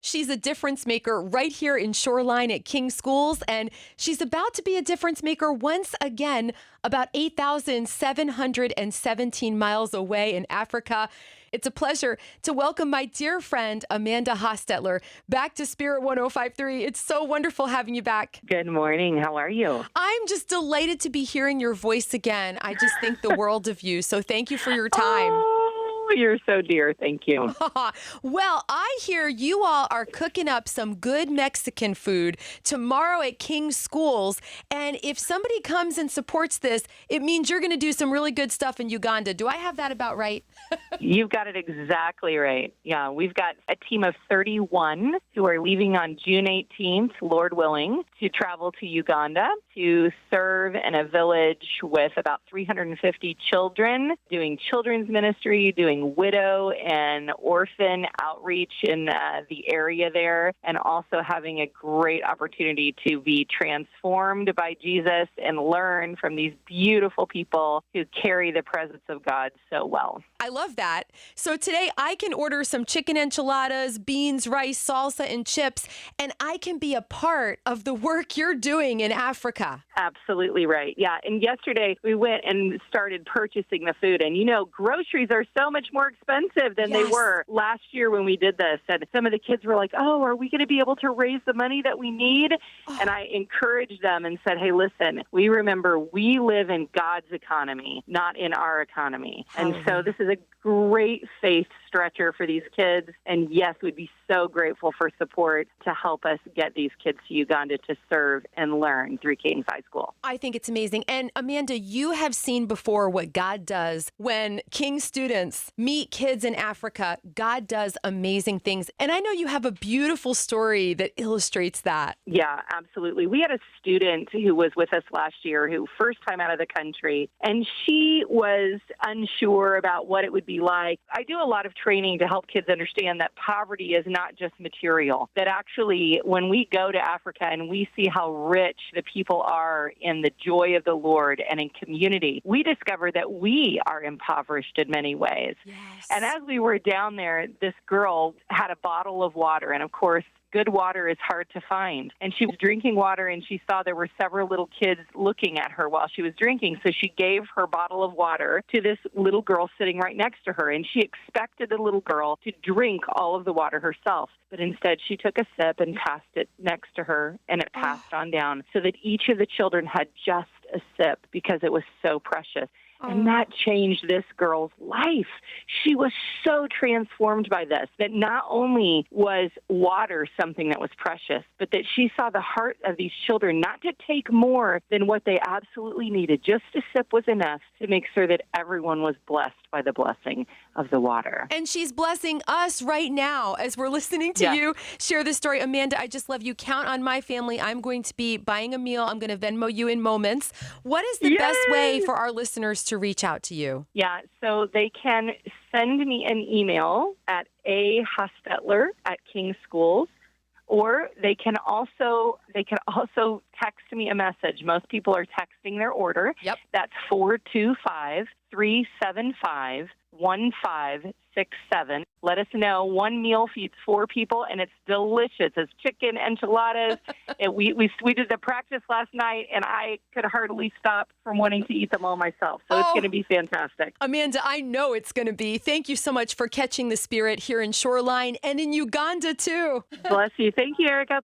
She's a difference maker right here in Shoreline at King Schools, and she's about to be a difference maker once again, about 8,717 miles away in Africa. It's a pleasure to welcome my dear friend, Amanda Hostetler, back to Spirit 105.3. It's so wonderful having you back. Good morning. How are you? I'm just delighted to be hearing your voice again. I just think the world of you. So thank you for your time. Oh, you're so dear. Thank you. Well, I hear you all are cooking up some good Mexican food tomorrow at King Schools. And if somebody comes and supports this, it means you're going to do some really good stuff in Uganda. Do I have that about right? You've got it exactly right. Yeah, we've got a team of 31 who are leaving on June 18th, Lord willing, to travel to Uganda to serve in a village with about 350 children, doing children's ministry, doing widow and orphan outreach in the area there, and also having a great opportunity to be transformed by Jesus and learn from these beautiful people who carry the presence of God so well. I love that. So today I can order some chicken enchiladas, beans, rice, salsa, and chips, and I can be a part of the work you're doing in Africa. Absolutely right. Yeah. And yesterday we went and started purchasing the food. And, you know, groceries are so much more expensive than they were last year when we did this. And some of the kids were like, oh, are we going to be able to raise the money that we need? And I encouraged them and said, hey, listen, we remember we live in God's economy, not in our economy. And so this is a great faith stretcher for these kids. And yes, we'd be so grateful for support to help us get these kids to Uganda to serve and learn through King's High School. I think it's amazing. And Amanda, you have seen before what God does when King students meet kids in Africa. God does amazing things. And I know you have a beautiful story that illustrates that. Yeah, absolutely. We had a student who was with us last year who first time out of the country, and she was unsure about what it would be like. I do a lot of training to help kids understand that poverty is not just material, that actually when we go to Africa and we see how rich the people are in the joy of the Lord and in community, we discover that we are impoverished in many ways. Yes. And as we were down there, this girl had a bottle of water, and of course, good water is hard to find. And she was drinking water, and she saw there were several little kids looking at her while she was drinking. So she gave her bottle of water to this little girl sitting right next to her. And she expected the little girl to drink all of the water herself. But instead, she took a sip and passed it next to her, and it passed on down so that each of the children had just a sip because it was so precious. And that changed this girl's life. She was so transformed by this, that not only was water something that was precious, but that she saw the heart of these children not to take more than what they absolutely needed. Just a sip was enough to make sure that everyone was blessed by the blessing of the water. And she's blessing us right now as we're listening to you share this story. Amanda, I just love you. Count on my family. I'm going to be buying a meal. I'm going to Venmo you in moments. What is the best way for our listeners to reach out to you? Yeah, so they can send me an email at ahostetler@King Schools, or they can also text me a message. Most people are texting their order. Yep. That's 425-375-1567. Let us know. One meal feeds 4 people, and it's delicious. It's chicken enchiladas. We did the practice last night, and I could hardly stop from wanting to eat them all myself. So it's going to be fantastic. Amanda, I know it's going to be. Thank you so much for catching the spirit here in Shoreline and in Uganda, too. Bless you. Thank you, Erica.